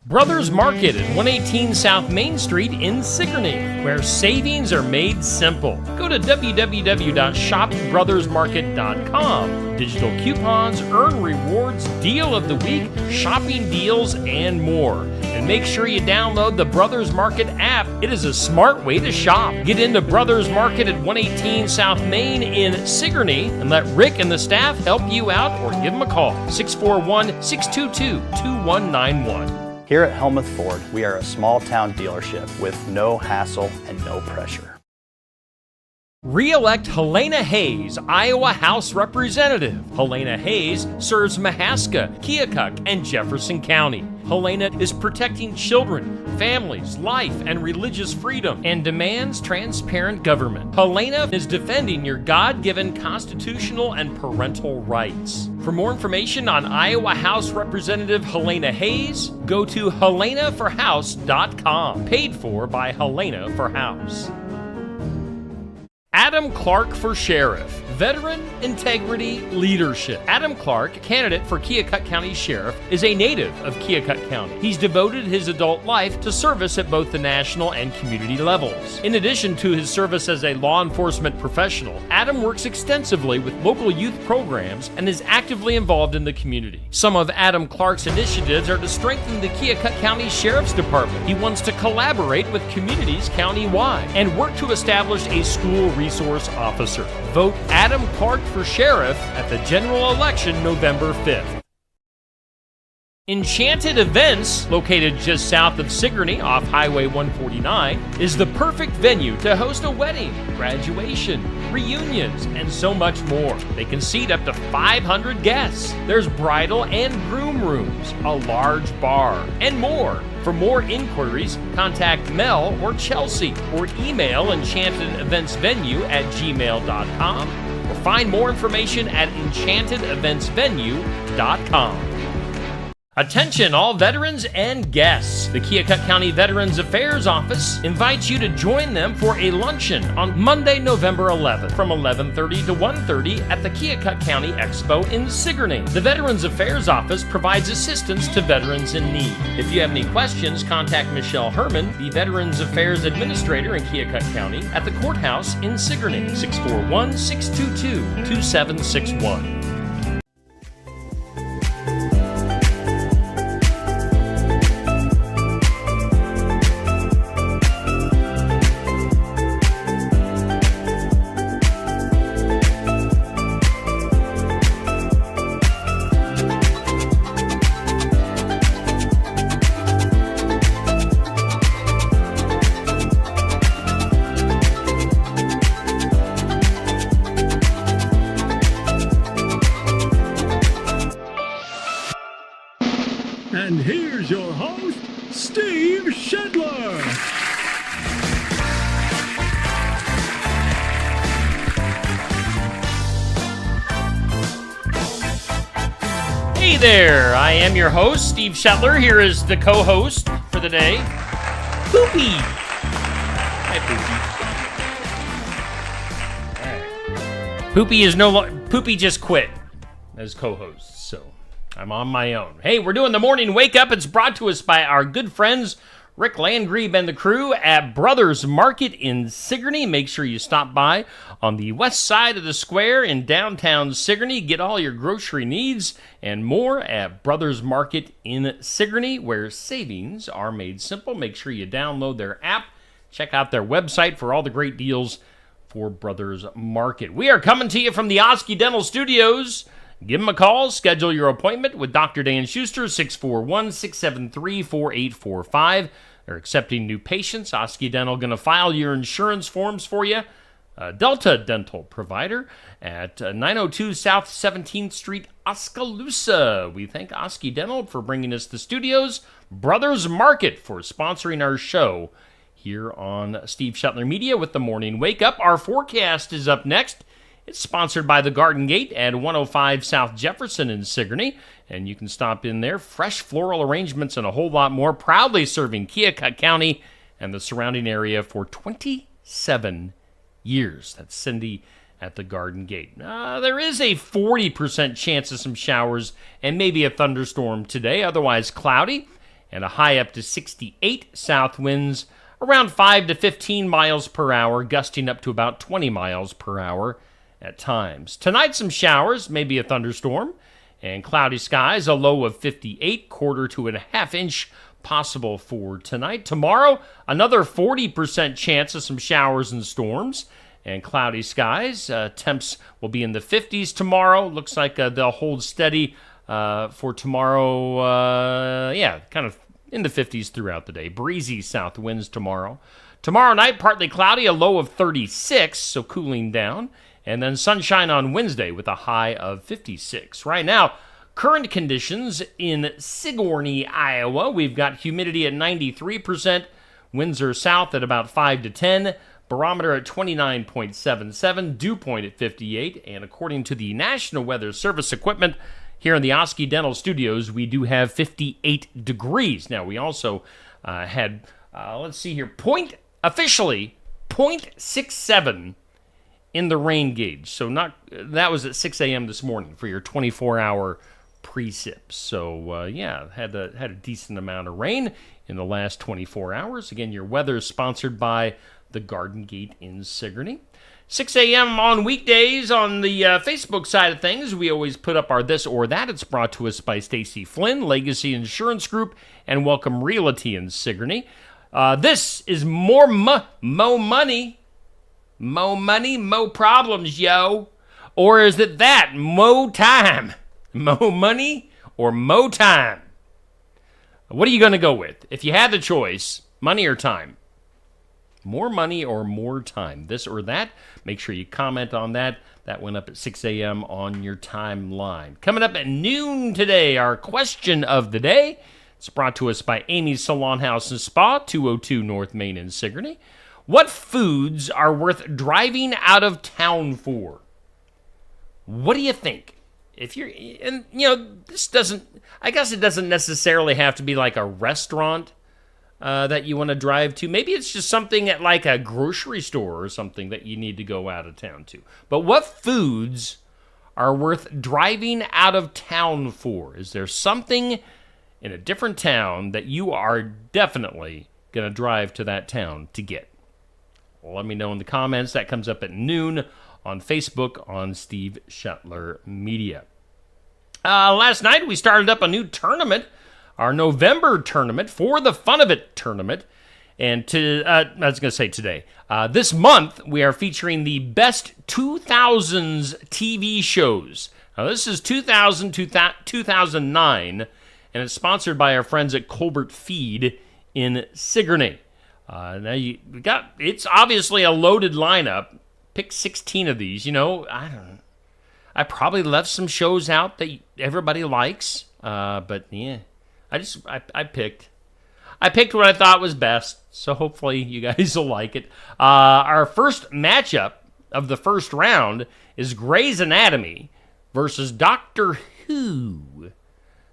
Brothers Market at 118 South Main Street in Sigourney, where savings are made simple. Go to www.shopbrothersmarket.com. Digital coupons, earn rewards, deal of the week, shopping deals, and more. And make sure you download the Brothers Market app. It is a smart way to shop. Get into Brothers Market at 118 South Main in Sigourney and let Rick and the staff help you out or give them a call. 641-622-2191. Here at Helmuth Ford, we are a small-town dealership with no hassle and no pressure. Re-elect Helena Hayes, Iowa House Representative. Helena Hayes serves Mahaska, Keokuk, and Jefferson County. Helena is protecting children, families, life, and religious freedom, and demands transparent government. Helena is defending your God-given constitutional and parental rights. For more information on Iowa House Representative Helena Hayes, go to helenaforhouse.com. Paid for by Helena for House. Adam Clark for Sheriff. Veteran, integrity, leadership. Adam Clark, candidate for Keokuk County Sheriff, is a native of Keokuk County. He's devoted his adult life to service at both the national and community levels. In addition to his service as a law enforcement professional, Adam works extensively with local youth programs and is actively involved in the community. Some of Adam Clark's initiatives are to strengthen the Keokuk County Sheriff's Department. He wants to collaborate with communities countywide and work to establish a school resource officer. Vote Adam Clark for Sheriff at the general election November 5th. Enchanted Events, located just south of Sigourney off Highway 149, is the perfect venue to host a wedding, graduation, reunions, and so much more. They can seat up to 500 guests. There's bridal and groom rooms, a large bar, and more. For more inquiries, contact Mel or Chelsea or email enchantedeventsvenue@gmail.com or find more information at enchantedeventsvenue.com. Attention all veterans and guests. The Keokuk County Veterans Affairs Office invites you to join them for a luncheon on Monday, November 11th from 11:30 to 1:30 at the Keokuk County Expo in Sigourney. The Veterans Affairs Office provides assistance to veterans in need. If you have any questions, contact Michelle Herman, the Veterans Affairs Administrator in Keokuk County, at the courthouse in Sigourney, 641-622-2761. And here's your host, Steve Shedler. Hey there, I am your host, Steve Shetler. Here is the co-host for the day, Poopy. Hi, Poopy. Poopy is Poopy just quit as co-host, so I'm on my own. Hey, we're doing the morning wake up. It's brought to us by our good friends Rick Landgrebe and the crew at Brothers Market in Sigourney. Make sure you stop by on the west side of the square in downtown Sigourney. Get all your grocery needs and more at Brothers Market in Sigourney, where savings are made simple. Make sure you download their app. Check out their website for all the great deals for Brothers Market. We are coming to you from the Oski Dental Studios. Give them a call. Schedule your appointment with Dr. Dan Schuster, 641-673-4845. They're accepting new patients. Oski Dental going to file your insurance forms for you. Delta Dental provider at 902 South 17th Street, Oskaloosa. We thank Oski Dental for bringing us the studios. Brothers Market for sponsoring our show here on Steve Shetler Media with the Morning Wake Up. Our forecast is up next. It's sponsored by the Garden Gate at 105 South Jefferson in Sigourney, and you can stop in there. Fresh floral arrangements and a whole lot more. Proudly serving Keokuk County and the surrounding area for 27 years. That's Cindy at the Garden Gate. There is a 40% chance of some showers and maybe a thunderstorm today, otherwise cloudy. and a high up to 68. South winds around 5 to 15 miles per hour, gusting up to about 20 miles per hour at times. Tonight, some showers, maybe a thunderstorm, and cloudy skies, a low of 58, quarter to a half inch possible for tonight. Tomorrow, another 40% chance of some showers and storms and cloudy skies. Temps will be in the 50s tomorrow. Looks like they'll hold steady for tomorrow. Kind of in the 50s throughout the day. Breezy south winds tomorrow. Tomorrow night, partly cloudy, a low of 36, so cooling down. And then sunshine on Wednesday with a high of 56. Right now, current conditions in Sigourney, Iowa. We've got humidity at 93%. Winds are south at about 5 to 10. Barometer at 29.77. Dew point at 58. And according to the National Weather Service equipment here in the Oski Dental Studios, we do have 58 degrees. Now, we also had, officially 0.67 in the rain gauge. So that was at 6 a.m. this morning for your 24-hour precip. So had a decent amount of rain in the last 24 hours. Again, your weather is sponsored by the Garden Gate in Sigourney. 6 a.m. on weekdays on the Facebook side of things, we always put up our This or That. It's brought to us by Stacy Flynn, Legacy Insurance Group, and Welcome Realty in Sigourney. This is more money. Mo money, mo problems, yo. Or is it that? Mo time. Mo money or mo time? What are you going to go with? If you had the choice, money or time? More money or more time? This or that? Make sure you comment on that. That went up at 6 a.m. on your timeline. Coming up at noon today, our question of the day. It's brought to us by Amy's Salon House and Spa, 202 North Main in Sigourney. What foods are worth driving out of town for? What do you think? If you're, and this doesn't, I guess it doesn't necessarily have to be like a restaurant that you want to drive to. Maybe it's just something at like a grocery store or something that you need to go out of town to. But what foods are worth driving out of town for? Is there something in a different town that you are definitely going to drive to that town to get? Let me know in the comments. That comes up at noon on Facebook on Steve Shetler Media. Last night, we started up a new tournament, our November tournament, For the Fun of It tournament. And today. This month, we are featuring the best 2000s TV shows. Now, this is 2000 to 2009, and it's sponsored by our friends at Colbert Feed in Sigourney. It's obviously a loaded lineup. Pick 16 of these. I probably left some shows out that everybody likes. But yeah, I picked what I thought was best. So hopefully you guys will like it. Our first matchup of the first round is Grey's Anatomy versus Doctor Who.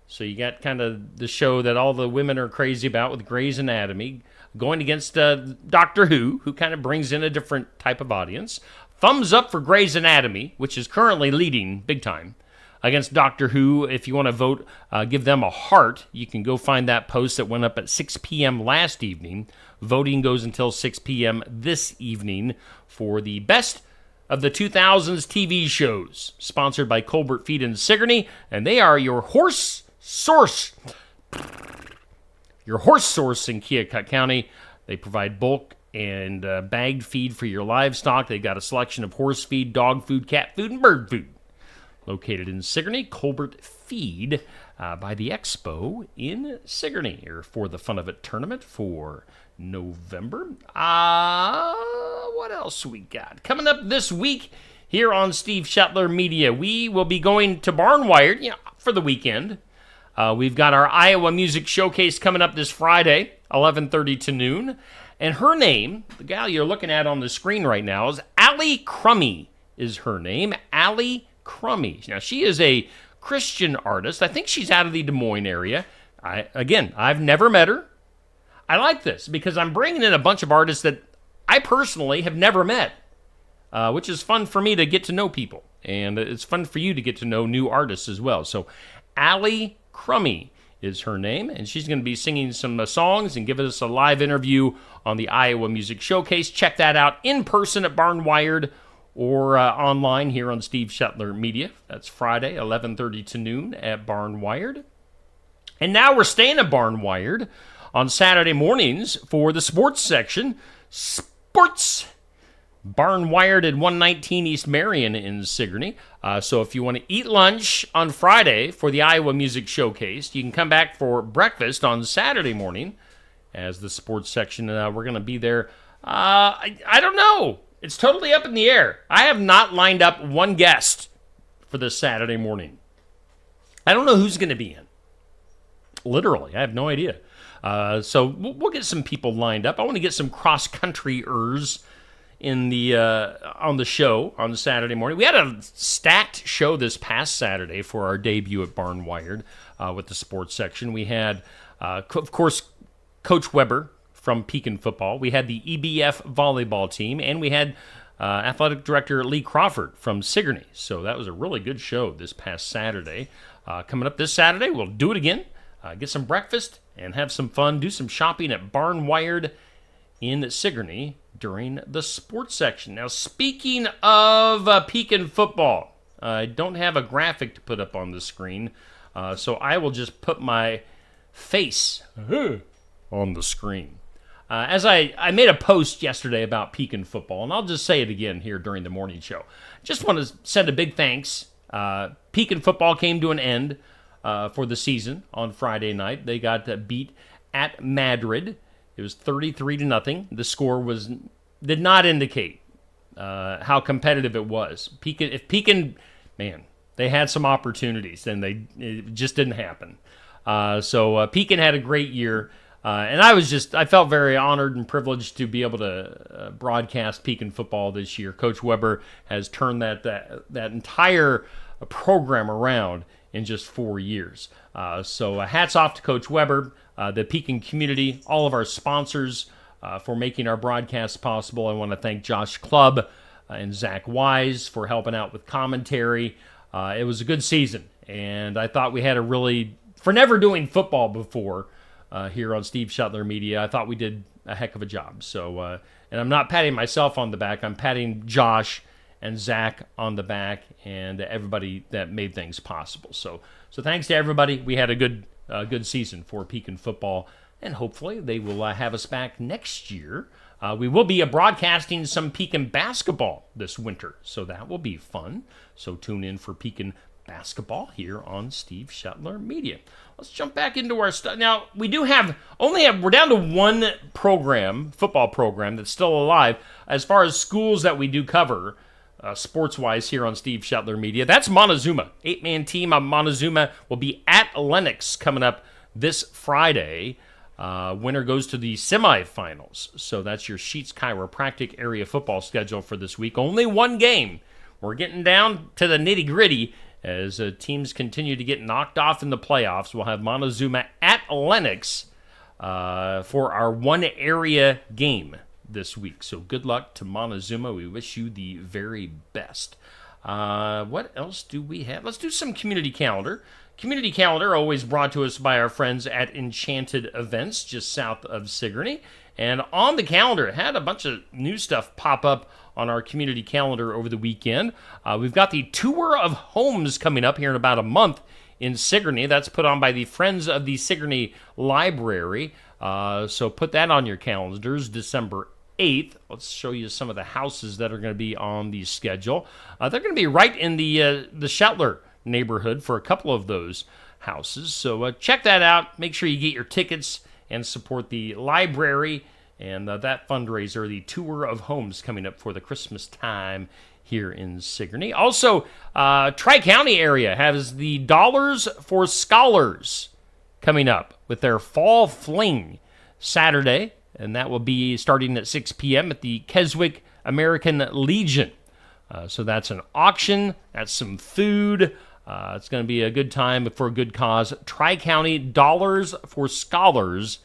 So you got kind of the show that all the women are crazy about with Grey's Anatomy, going against Doctor Who kind of brings in a different type of audience. Thumbs up for Grey's Anatomy, which is currently leading big time against Doctor Who. If you want to vote, give them a heart. You can go find that post that went up at 6 p.m. last evening. Voting goes until 6 p.m. this evening for the best of the 2000s TV shows, sponsored by Colbert Feed in Sigourney, and they are your horse source. Your horse source in Keokuk County. They provide bulk and bagged feed for your livestock. They've got a selection of horse feed, dog food, cat food, and bird food. Located in Sigourney, Colbert Feed by the Expo in Sigourney. Or For the Fun of It tournament for November. What else we got? Coming up this week here on Steve Shetler Media, we will be going to Barnwired for the weekend. We've got our Iowa Music Showcase coming up this Friday, 11:30 to noon. And her name, the gal you're looking at on the screen right now, is Allie Crummy is her name. Allie Crummy. Now, she is a Christian artist. I think she's out of the Des Moines area. I've never met her. I like this because I'm bringing in a bunch of artists that I personally have never met, which is fun for me to get to know people. And it's fun for you to get to know new artists as well. So, Allie Crummy is her name, and she's going to be singing some songs and giving us a live interview on the Iowa Music Showcase. Check that out in person at Barnwired or online here on Steve Shetler Media. That's Friday, 11:30 to noon at Barnwired. And now we're staying at Barnwired on Saturday mornings for the sports section. Sports! Barnwired at 119 East Marion in Sigourney. So if you want to eat lunch on Friday for the Iowa Music Showcase, you can come back for breakfast on Saturday morning as the sports section. We're going to be there. I don't know. It's totally up in the air. I have not lined up one guest for this Saturday morning. I don't know who's going to be in. Literally, I have no idea. So we'll get some people lined up. I want to get some cross-countryers in the on the show on Saturday morning. We had a stacked show this past Saturday for our debut at Barnwired with the sports section. We had, of course, Coach Weber from Pekin football. We had the EBF volleyball team, and we had athletic director Lee Crawford from Sigourney. So that was a really good show this past Saturday. Coming up this Saturday, we'll do it again, get some breakfast, and have some fun, do some shopping at Barnwired in Sigourney during the sports section. Now, speaking of Pekin football, I don't have a graphic to put up on the screen, so I will just put my face on the screen. As I made a post yesterday about Pekin football, and I'll just say it again here during the morning show. Just want to send a big thanks. Pekin football came to an end for the season on Friday night. They got beat at Madrid. It was 33-0. The score did not indicate how competitive it was. Pekin, man, they had some opportunities, and it just didn't happen. So Pekin had a great year, and I felt very honored and privileged to be able to broadcast Pekin football this year. Coach Weber has turned that entire program around in just 4 years. So hats off to Coach Weber, the Pekin community, all of our sponsors for making our broadcasts possible. I want to thank Josh Clubb and Zach Wise for helping out with commentary. It was a good season, and I thought we had for never doing football before here on Steve Shetler Media, I thought we did a heck of a job. So, and I'm not patting myself on the back. I'm patting Josh and Zach on the back and everybody that made things possible. So thanks to everybody. We had a good season for Pekin football, and hopefully they will have us back next year. We will be broadcasting some Pekin basketball this winter, so that will be fun. So tune in for Pekin basketball here on Steve Shetler Media. Let's jump back into our stuff. Now, we're down to one football program that's still alive as far as schools that we do cover sports-wise here on Steve Shetler Media. That's Montezuma. 8-man team on Montezuma will be at Lennox coming up this Friday. Winner goes to the semifinals. So that's your Sheets Chiropractic area football schedule for this week. Only one game. We're getting down to the nitty-gritty as teams continue to get knocked off in the playoffs. We'll have Montezuma at Lennox for our one area game this week. So good luck to Montezuma. We wish you the very best. What else do we have? Let's do some community calendar. Community calendar always brought to us by our friends at Enchanted Events just south of Sigourney. And on the calendar, it had a bunch of new stuff pop up on our community calendar over the weekend. We've got the Tour of Homes coming up here in about a month in Sigourney. That's put on by the Friends of the Sigourney Library. So put that on your calendars, December 8th. Let's show you some of the houses that are going to be on the schedule. They're going to be right in the Shetler neighborhood for a couple of those houses. So check that out. Make sure you get your tickets and support the library and that fundraiser, the Tour of Homes, coming up for the Christmas time here in Sigourney. Also, Tri-County area has the Dollars for Scholars coming up with their Fall Fling Saturday, and that will be starting at 6 p.m. at the Keswick American Legion. So that's an auction, that's some food. It's going to be a good time for a good cause. Tri-County Dollars for Scholars.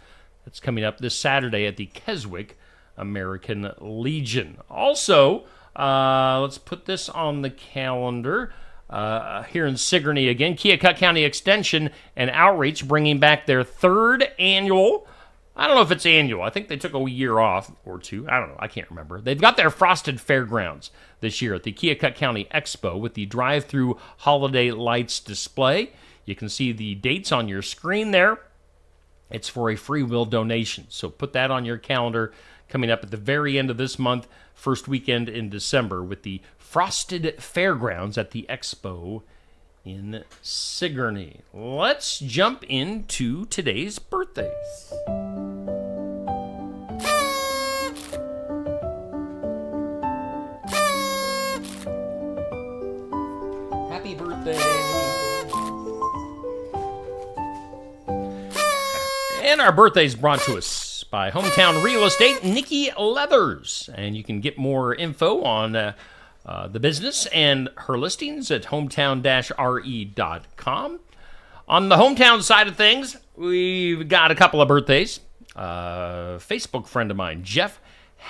That's coming up this Saturday at the Keswick American Legion. Also, let's put this on the calendar. here in Sigourney again. Keokuk County Extension and Outreach bringing back their third annual. I don't know if it's annual. I think they took a year off or two. I don't know. I can't remember. They've got their Frosted Fairgrounds this year at the Keokuk County Expo with the drive-through holiday lights display. You can see the dates on your screen there. It's for a free will donation. So put that on your calendar coming up at the very end of this month, first weekend in December, with the Frosted Fairgrounds at the Expo in Sigourney. Let's jump into today's birthdays. Happy birthday. And our birthday is brought to us by Hometown Real Estate, Nikki Leathers. And you can get more info on the business and her listings at hometown-re.com. On the hometown side of things, we've got a couple of birthdays. Facebook friend of mine, Jeff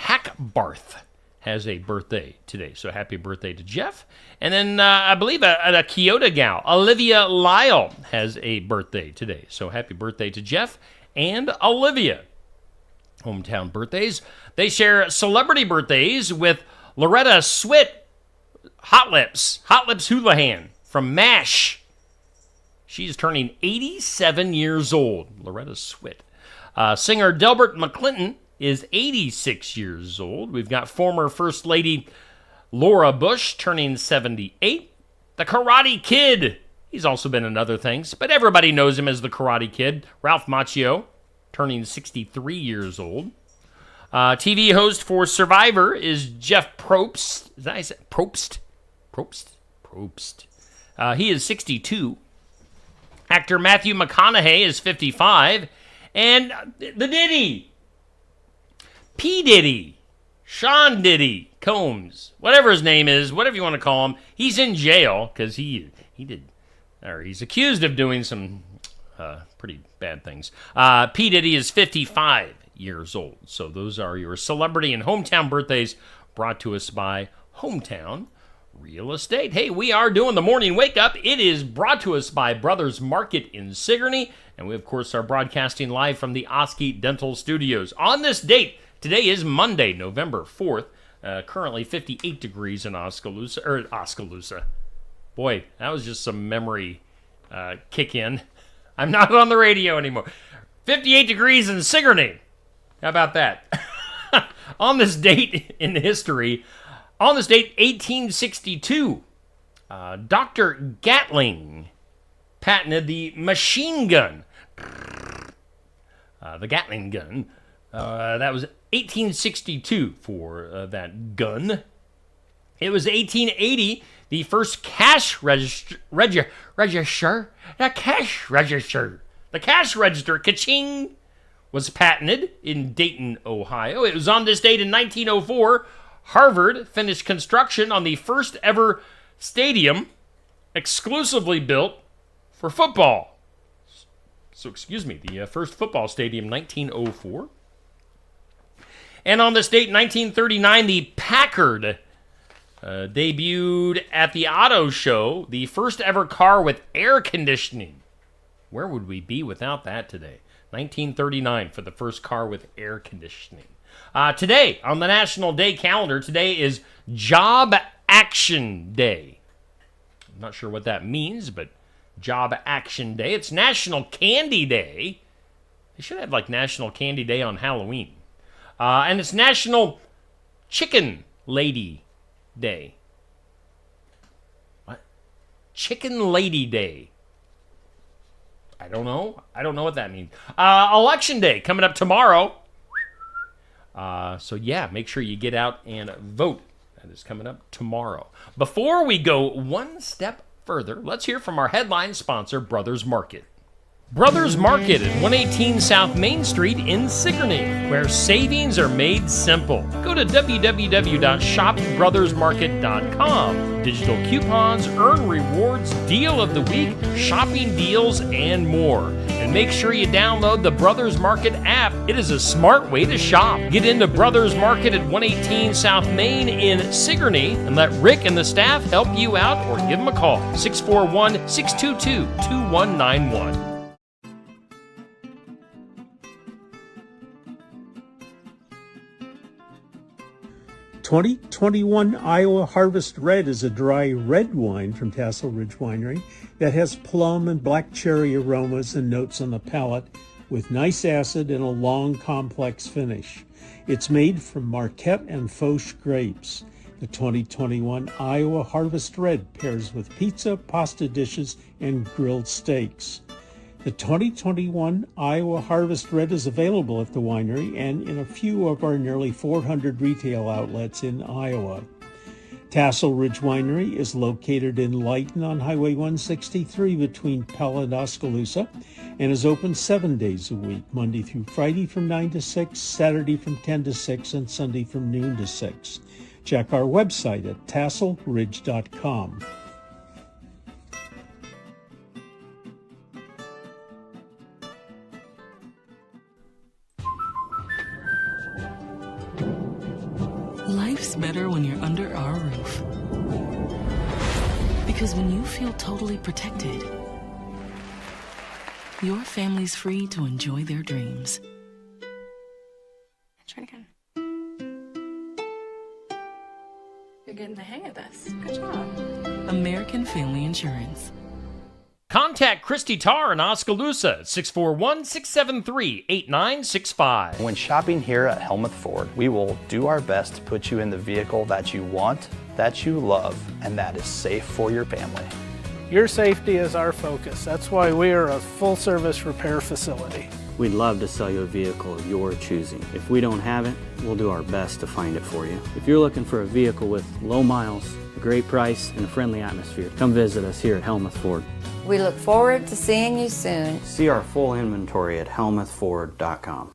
Hackbarth, has a birthday today. So happy birthday to Jeff. And then I believe a Kyoto gal, Olivia Lyle, has a birthday today. So happy birthday to Jeff and Olivia. Hometown birthdays. They share celebrity birthdays with Loretta Swit, Hot Lips Houlihan from MASH. She's turning 87 years old, Loretta Swit. Singer Delbert McClinton is 86 years old. We've got former First Lady Laura Bush turning 78. The Karate Kid, he's also been in other things, but everybody knows him as the Karate Kid. Ralph Macchio, turning 63 years old. TV host for Survivor is Jeff Probst. Is that how you say Probst? Probst. He is 62. Actor Matthew McConaughey is 55. And the Diddy, P. Diddy, Sean Diddy Combs, whatever his name is, whatever you want to call him, he's in jail because he's accused of doing some pretty bad things. P. Diddy is 55 years old. So those are your celebrity and hometown birthdays brought to us by Hometown Real Estate. Hey, we are doing the morning wake up. It is brought to us by Brothers Market in Sigourney. And we, of course, are broadcasting live from the Oski Dental Studios. On this date, today is Monday, November 4th. Currently 58 degrees in Oskaloosa. Boy, that was just some memory kick in. I'm not on the radio anymore. 58 degrees in Sigourney. How about that? On this date in history, on this date, 1862, Dr. Gatling patented the machine gun. The Gatling gun. That was 1862 for that gun. It was 1880, the first cash register. The cash register, ka-ching, was patented in Dayton, Ohio. It was on this date in 1904, Harvard finished construction on the first ever stadium exclusively built for football. So, the first football stadium, 1904. And on this date, 1939, the Packard debuted at the auto show, the first ever car with air conditioning. Where would we be without that today? 1939 for the first car with air conditioning. Today, on the National Day calendar, today is Job Action Day. I'm not sure what that means, but Job Action Day. It's National Candy Day. They should have like National Candy Day on Halloween. And it's National Chicken Lady Day. What? Chicken Lady Day. I don't know what that means. Election Day coming up tomorrow. So yeah, make sure you get out and vote. That is coming up tomorrow. Before we go one step further, let's hear from our headline sponsor, Brothers Market. Brothers Market at 118 South Main Street in Sigourney, where savings are made simple. Go to www.shopbrothersmarket.com. Digital coupons, earn rewards, deal of the week, shopping deals, and more. And make sure you download the Brothers Market app. It is a smart way to shop. Get into Brothers Market at 118 South Main in Sigourney and let Rick and the staff help you out or give them a call. 641-622-2191. 2021 Iowa Harvest Red is a dry red wine from Tassel Ridge Winery that has plum and black cherry aromas and notes on the palate with nice acid and a long, complex finish. It's made from Marquette and Foch grapes. The 2021 Iowa Harvest Red pairs with pizza, pasta dishes, and grilled steaks. The 2021 Iowa Harvest Red is available at the winery and in a few of our nearly 400 retail outlets in Iowa. Tassel Ridge Winery is located in Lyton on Highway 163 between Pella and Oskaloosa and is open 7 days a week, Monday through Friday from 9 to 6, Saturday from 10 to 6, and Sunday from noon to 6. Check our website at tasselridge.com. Life's better when you're under our roof. Because when you feel totally protected, your family's free to enjoy their dreams. Try it again. You're getting the hang of this. Good job. American Family Insurance. Contact Christy Tarr in Oskaloosa at 641-673-8965. When shopping here at Helmuth Ford, we will do our best to put you in the vehicle that you want, that you love, and that is safe for your family. Your safety is our focus. That's why we are a full-service repair facility. We'd love to sell you a vehicle of your choosing. If we don't have it, we'll do our best to find it for you. If you're looking for a vehicle with low miles, a great price, and a friendly atmosphere, come visit us here at Helmuth Ford. We look forward to seeing you soon. See our full inventory at helmuthford.com.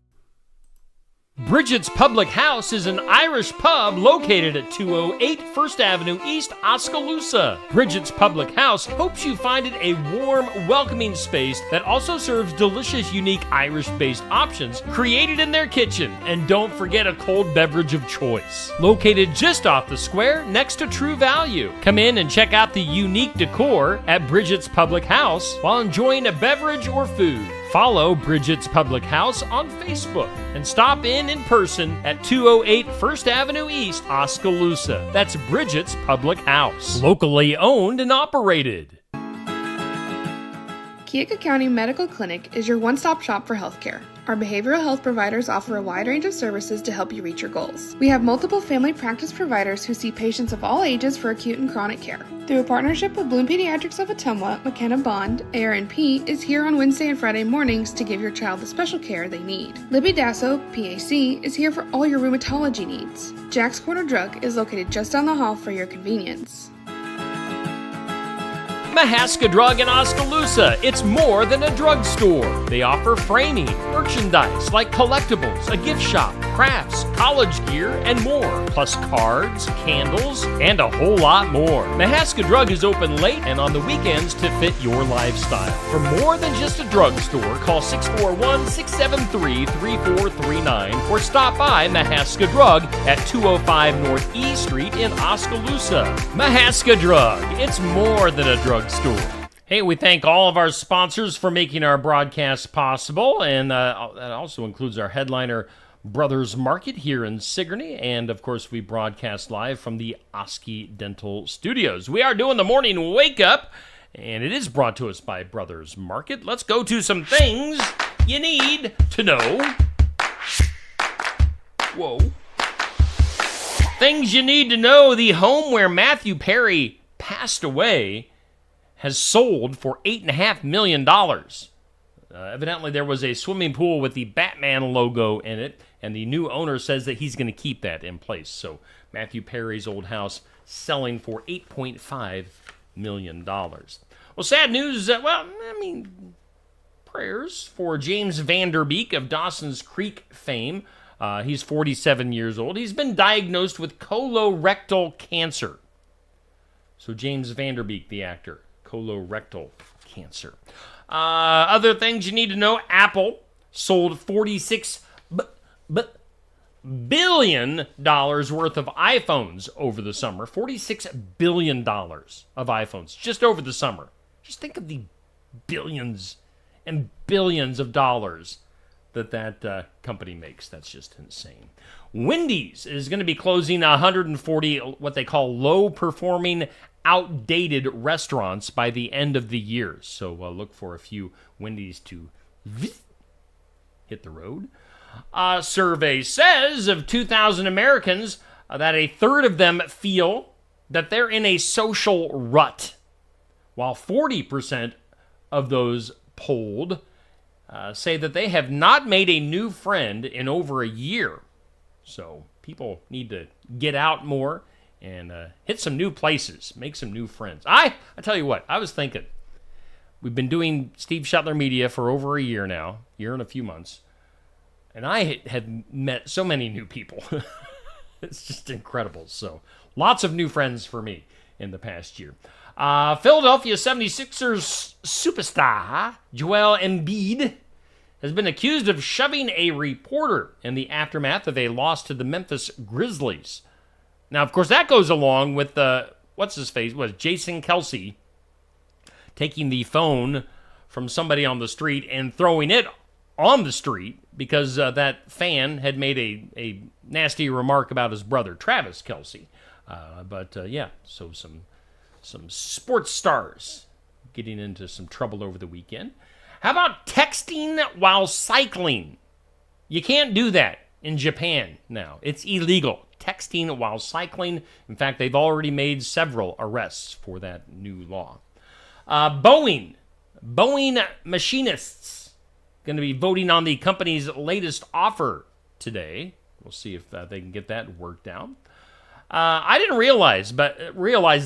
Bridget's Public House is an Irish pub located at 208 First Avenue East, Oskaloosa. Bridget's Public House hopes you find it a warm, welcoming space that also serves delicious, unique Irish-based options created in their kitchen. And don't forget a cold beverage of choice. Located just off the square next to True Value. Come in and check out the unique decor at Bridget's Public House while enjoying a beverage or food. Follow Bridget's Public House on Facebook and stop in person at 208 First Avenue East, Oskaloosa. That's Bridget's Public House. Locally owned and operated. Keokuk County Medical Clinic is your one-stop shop for healthcare. Our behavioral health providers offer a wide range of services to help you reach your goals. We have multiple family practice providers who see patients of all ages for acute and chronic care. Through a partnership with Bloom Pediatrics of Ottumwa, McKenna Bond, ARNP, is here on Wednesday and Friday mornings to give your child the special care they need. Libby Dasso, PAC, is here for all your rheumatology needs. Jack's Corner Drug is located just down the hall for your convenience. Mahaska Drug in Oskaloosa. It's more than a drugstore. They offer framing, merchandise like collectibles, a gift shop, crafts, college gear, and more, plus cards, candles, and a whole lot more. Mahaska Drug is open late and on the weekends to fit your lifestyle. For more than just a drugstore, call 641-673-3439 or stop by Mahaska Drug at 205 North E Street in Oskaloosa. Mahaska Drug. It's more than a drugstore. Hey, we thank all of our sponsors for making our broadcast possible, and that also includes our headliner, Brothers Market here in Sigourney, and of course we broadcast live from the Oski Dental Studios. We are doing the morning wake up, and it is brought to us by Brothers Market. Let's go to some things you need to know. Whoa. Things you need to know. The home where Matthew Perry passed away has sold for $8.5 million. Evidently, there was a swimming pool with the Batman logo in it, and the new owner says that he's going to keep that in place. So Matthew Perry's old house selling for $8.5 million. Well, sad news. prayers for James Vanderbeek of Dawson's Creek fame. He's 47 years old. He's been diagnosed with colorectal cancer. So James Vanderbeek, the actor, colorectal cancer. Other things you need to know. Apple sold $46 billion worth of iPhones over the summer. $46 billion of iPhones just over the summer. Just think of the billions and billions of dollars that company makes. That's just insane. Wendy's is going to be closing 140 what they call low-performing, outdated restaurants by the end of the year. So look for a few Wendy's to hit the road. A survey says of 2,000 Americans that a third of them feel that they're in a social rut, while 40% of those polled say that they have not made a new friend in over a year. So people need to get out more and hit some new places, make some new friends. I tell you what, I was thinking, we've been doing Steve Shetler Media for over a year now, year and a few months, and I have met so many new people. It's just incredible. So lots of new friends for me in the past year. Philadelphia 76ers superstar Joel Embiid has been accused of shoving a reporter in the aftermath of a loss to the Memphis Grizzlies. Now, of course, that goes along with Jason Kelsey taking the phone from somebody on the street and throwing it on the street because that fan had made a nasty remark about his brother, Travis Kelsey. So some sports stars getting into some trouble over the weekend. How about texting while cycling? You can't do that in Japan now. It's illegal. Texting while cycling. In fact, they've already made several arrests for that new law. Boeing machinists going to be voting on the company's latest offer today. We'll see if they can get that worked out. I didn't realize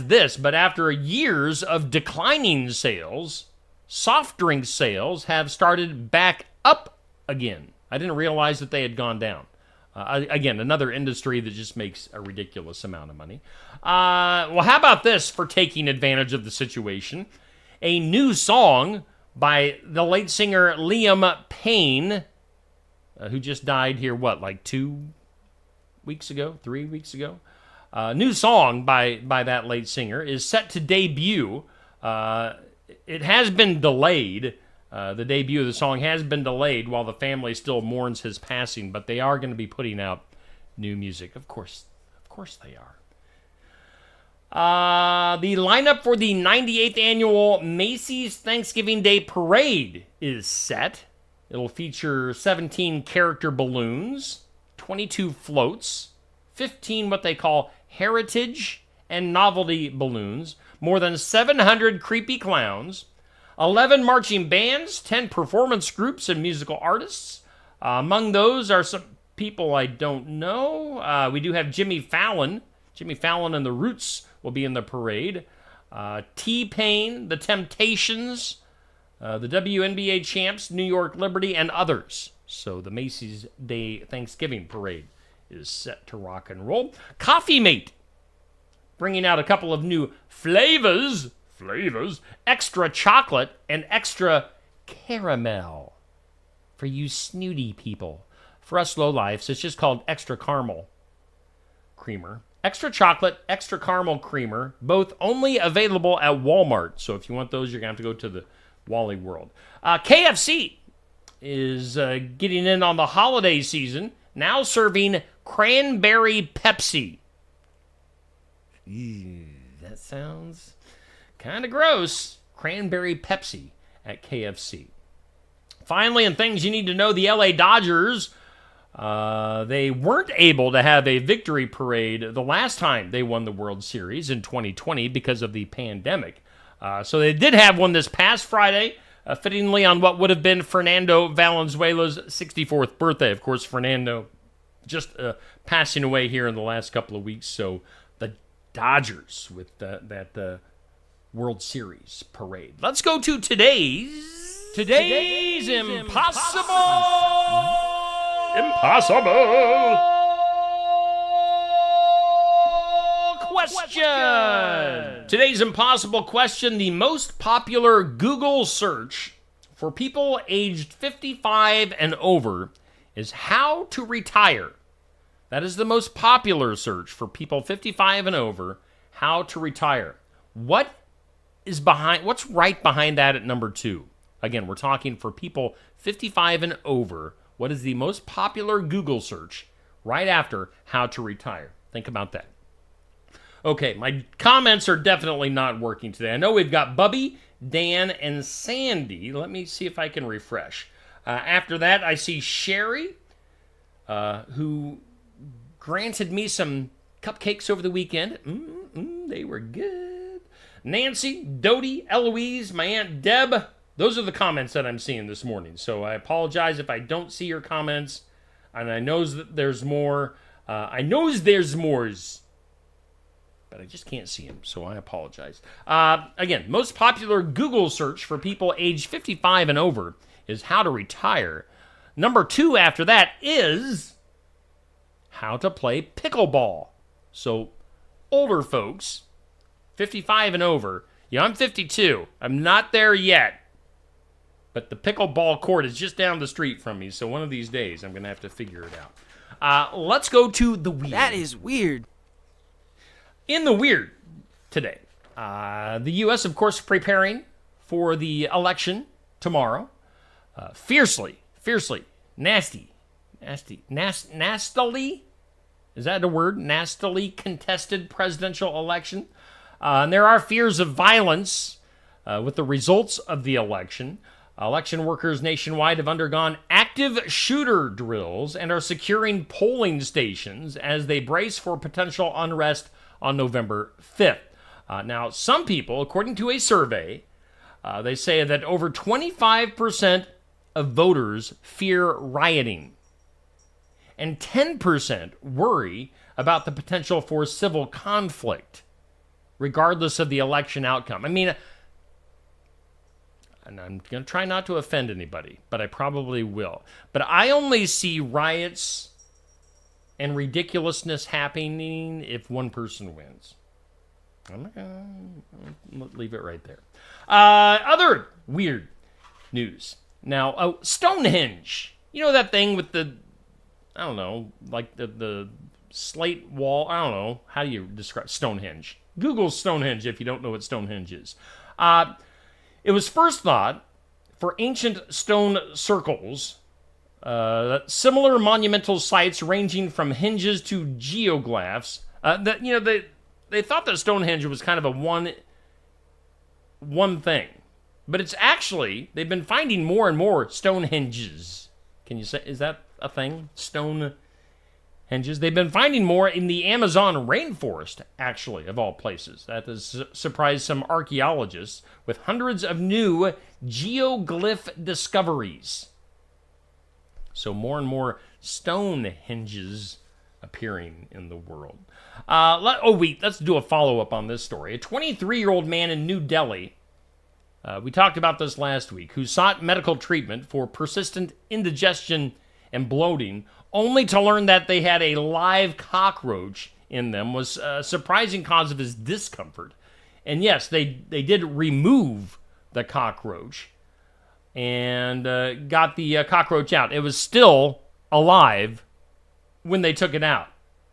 this, but after years of declining sales, soft drink sales have started back up again. I didn't realize that they had gone down. Again, another industry that just makes a ridiculous amount of money. Well, how about this for taking advantage of the situation? A new song by the late singer Liam Payne, who just died here, 3 weeks ago? New song by that late singer is set to debut. It has been delayed. The debut of the song has been delayed while the family still mourns his passing, but they are going to be putting out new music. Of course they are. The lineup for the 98th annual Macy's Thanksgiving Day Parade is set. It'll feature 17 character balloons, 22 floats, 15 what they call heritage and novelty balloons, more than 700 creepy clowns, 11 marching bands, 10 performance groups and musical artists. Among those are some people I don't know. We do have Jimmy Fallon. Jimmy Fallon and the Roots will be in the parade. T-Pain, The Temptations, the WNBA champs, New York Liberty, and others. So the Macy's Day Thanksgiving Parade is set to rock and roll. Coffee Mate, bringing out a couple of new flavors, extra chocolate and extra caramel. For you snooty people. For us lowlifes, it's just called extra caramel creamer. Extra chocolate, extra caramel creamer, both only available at Walmart. So if you want those, you're going to have to go to the Wally World. KFC is getting in on the holiday season, now serving cranberry Pepsi. Ew, that sounds kind of gross. Cranberry Pepsi at KFC. Finally, in things you need to know, the LA Dodgers, they weren't able to have a victory parade the last time they won the World Series in 2020 because of the pandemic. So they did have one this past Friday, fittingly on what would have been Fernando Valenzuela's 64th birthday. Of course, Fernando just passing away here in the last couple of weeks. So the Dodgers with that World Series parade. Let's go to today's Today's impossible question. Today's impossible question, the most popular Google search for people aged 55 and over is how to retire. That is the most popular search for people 55 and over, how to retire. What's right behind that at number 2? Again, we're talking for people 55 and over. What is the most popular Google search right after how to retire? Think about that. Okay, my comments are definitely not working today. I know we've got Bubby, Dan, and Sandy. Let me see if I can refresh. After that, I see Sherry, who granted me some cupcakes over the weekend. They were good. Nancy, Dodie, Eloise, my Aunt Deb. Those are the comments that I'm seeing this morning. So I apologize if I don't see your comments. And I know that there's more. There's mores. But I just can't see them, so I apologize. Again, most popular Google search for people aged 55 and over is how to retire. Number 2 after that is how to play pickleball. So older folks, 55 and over. Yeah, I'm 52. I'm not there yet. But the pickleball court is just down the street from me, so one of these days I'm going to have to figure it out. Let's go to the weird. That is weird. In the weird today, the U.S., of course, preparing for the election tomorrow. Fiercely, nastily, is that a word? Nastily contested presidential election. And there are fears of violence with the results of the election. Election workers nationwide have undergone active shooter drills and are securing polling stations as they brace for potential unrest on November 5th. Now, some people, according to a survey, they say that over 25% of voters fear rioting, and 10% worry about the potential for civil conflict, regardless of the election outcome. I mean, and I'm going to try not to offend anybody, but I probably will. But I only see riots and ridiculousness happening if one person wins. I'm not going to leave it right there. Other weird news. Now, Stonehenge. You know that thing with the, I don't know, like the slate wall? I don't know. How do you describe Stonehenge? Google Stonehenge if you don't know what Stonehenge is. It was first thought for ancient stone circles, similar monumental sites ranging from hinges to geoglyphs. They thought that Stonehenge was kind of a one thing, but it's actually, they've been finding more and more Stonehenges. Can you say, is that a thing? Stonehenges? They've been finding more in the Amazon rainforest, actually, of all places. That has surprised some archaeologists with hundreds of new geoglyph discoveries. So more and more Stonehenges appearing in the world. Let's do a follow-up on this story. A 23-year-old man in New Delhi, we talked about this last week, who sought medical treatment for persistent indigestion and bloating, only to learn that they had a live cockroach in them, was a surprising cause of his discomfort. And yes, they did remove the cockroach and got the cockroach out. It was still alive when they took it out,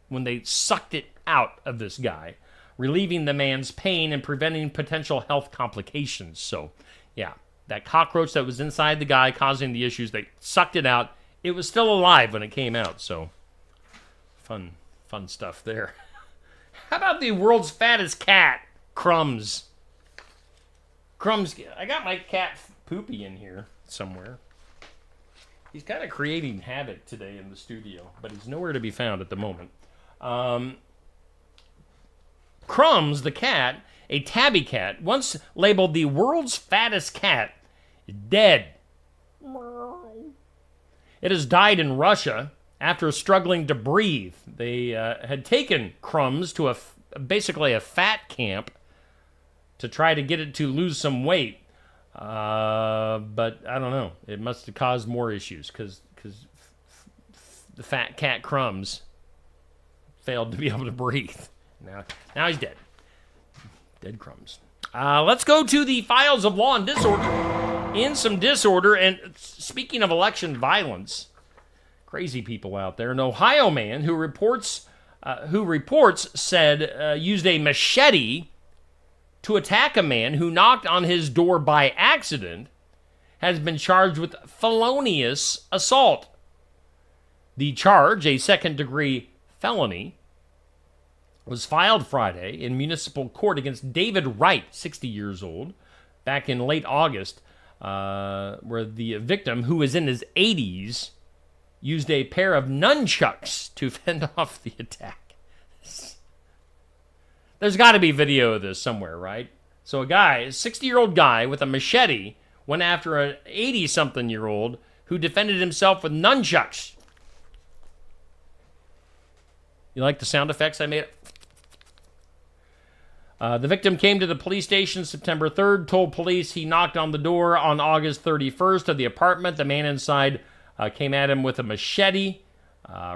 when they sucked it out of this guy, relieving the man's pain and preventing potential health complications. So, yeah, that cockroach that was inside the guy causing the issues, they sucked it out. It was still alive when it came out, so fun stuff there. How about the world's fattest cat, Crumbs? Crumbs, I got my cat Poopy in here somewhere. He's kind of creating havoc today in the studio, but he's nowhere to be found at the moment. Crumbs, the cat, a tabby cat, once labeled the world's fattest cat, is dead. It has died in Russia after struggling to breathe. They had taken Crumbs to basically a fat camp to try to get it to lose some weight. But I don't know. It must have caused more issues because the fat cat Crumbs failed to be able to breathe. Now he's dead. Dead Crumbs. Let's go to the files of law and disorder. In some disorder, and speaking of election violence, crazy people out there. An Ohio man who reports said used a machete to attack a man who knocked on his door by accident has been charged with felonious assault. The charge, a second-degree felony, was filed Friday in municipal court against David Wright, 60 years old, back in late August, where the victim, who is in his 80s, used a pair of nunchucks to fend off the attack. There's got to be video of this somewhere, right? So a 60-year-old guy with a machete went after an 80-something-year-old who defended himself with nunchucks. You like the sound effects I made? The victim came to the police station September 3rd, told police he knocked on the door on August 31st of the apartment. The man inside came at him with a machete.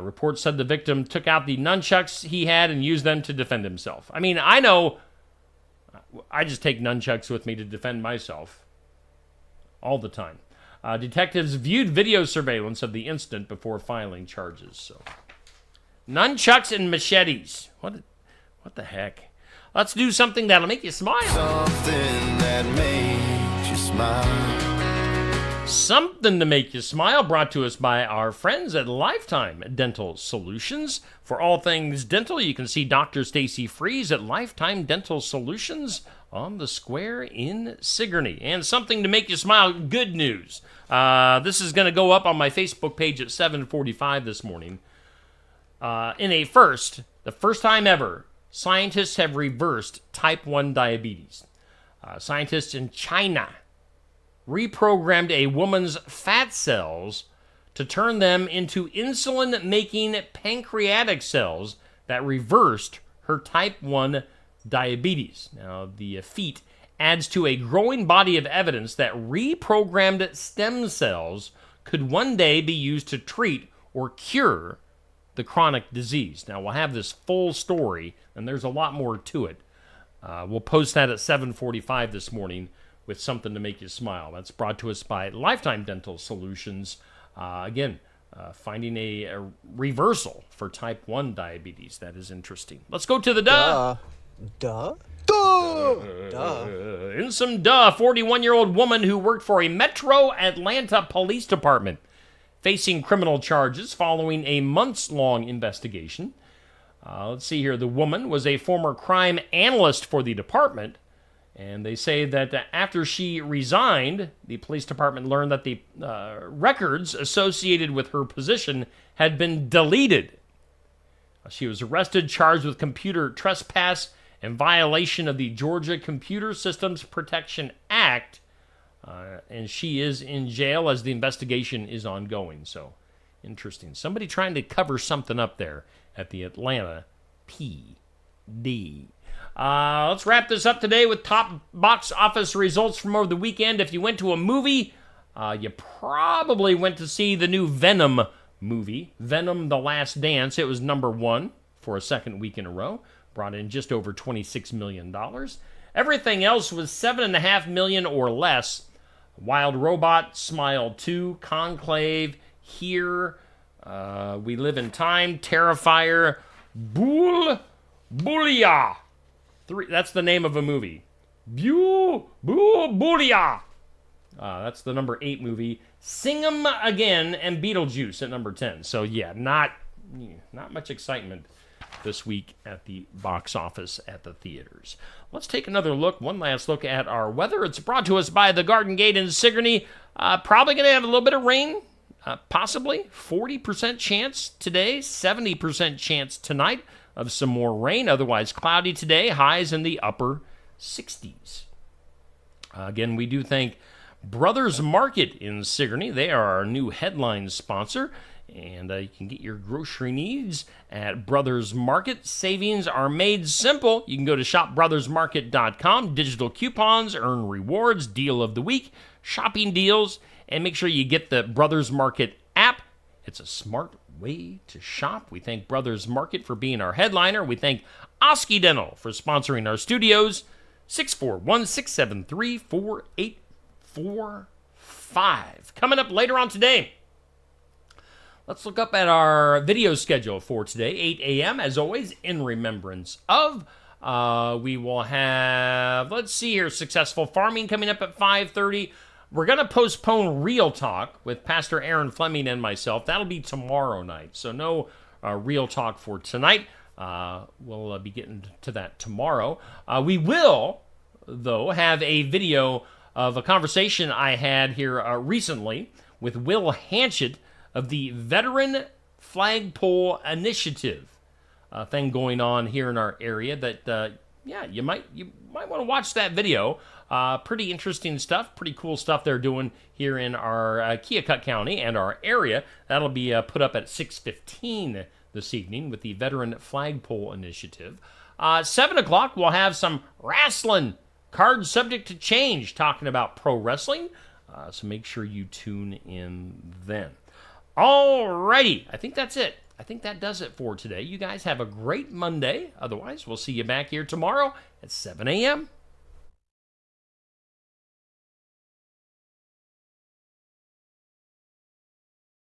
Reports said the victim took out the nunchucks he had and used them to defend himself. I mean, I know I just take nunchucks with me to defend myself all the time. Detectives viewed video surveillance of the incident before filing charges. So, nunchucks and machetes. What the heck? Let's do something that'll make you smile. Something that makes you smile. Something to make you smile, brought to us by our friends at Lifetime Dental Solutions. For all things dental, you can see Dr. Stacy Freeze at Lifetime Dental Solutions on the square in Sigourney. And something to make you smile, good news. This is going to go up on my Facebook page at 7:45 this morning. In a first, the first time ever, scientists have reversed type 1 diabetes. Scientists in China reprogrammed a woman's fat cells to turn them into insulin-making pancreatic cells that reversed her type 1 diabetes. Now, the feat adds to a growing body of evidence that reprogrammed stem cells could one day be used to treat or cure the chronic disease. Now, we'll have this full story, and there's a lot more to it. We'll post that at 7:45 this morning with something to make you smile. That's brought to us by Lifetime Dental Solutions. Finding a reversal for type 1 diabetes. That is interesting. Let's go to the duh. In some duh, 41-year-old woman who worked for a Metro Atlanta Police Department facing criminal charges following a months-long investigation. Let's see here. The woman was a former crime analyst for the department, and they say that after she resigned, the police department learned that the records associated with her position had been deleted. She was arrested, charged with computer trespass and violation of the Georgia Computer Systems Protection Act, and she is in jail as the investigation is ongoing. So, interesting. Somebody trying to cover something up there at the Atlanta PD. Let's wrap this up today with top box office results from over the weekend. If you went to a movie, you probably went to see the new Venom movie, Venom: The Last Dance. It was number 1 for a second week in a row, brought in just over $26 million. Everything else was $7.5 million or less. Wild Robot, Smile 2, Conclave, Here, We Live in Time, Terrifier, Boolia. That's the name of a movie. Boolia. That's the number 8 movie. Sing 'Em Again and Beetlejuice at number 10. So yeah, not much excitement this week at the box office at the theaters. Let's take another look, one last look at our weather. It's brought to us by the Garden Gate in Sigourney. Probably going to have a little bit of rain, possibly. 40% chance today, 70% chance tonight of some more rain. Otherwise cloudy today, highs in the upper 60s. Again, we do thank Brothers Market in Sigourney. They are our new headline sponsor. And you can get your grocery needs at Brothers Market. Savings are made simple. You can go to shopbrothersmarket.com. Digital coupons, earn rewards, deal of the week, shopping deals, and make sure you get the Brothers Market app. It's a smart way to shop. We thank Brothers Market for being our headliner. We thank Oski Dental for sponsoring our studios. 641-673-4845. Coming up later on today, let's look up at our video schedule for today, 8 a.m., as always, in remembrance of. We will have, let's see here, Successful Farming coming up at 5:30. We're going to postpone Real Talk with Pastor Aaron Fleming and myself. That'll be tomorrow night, so no Real Talk for tonight. We'll be getting to that tomorrow. We will, though, have a video of a conversation I had here recently with Will Hanchett of the Veteran Flagpole Initiative thing going on here in our area that, you might want to watch that video. Pretty interesting stuff, pretty cool stuff they're doing here in our Keokuk County and our area. That'll be put up at 6:15 this evening with the Veteran Flagpole Initiative. 7 o'clock, we'll have some wrestling, cards subject to change, talking about pro wrestling. So make sure you tune in then. Alrighty, I think that's it. I think that does it for today. You guys have a great Monday. Otherwise, we'll see you back here tomorrow at 7 a.m.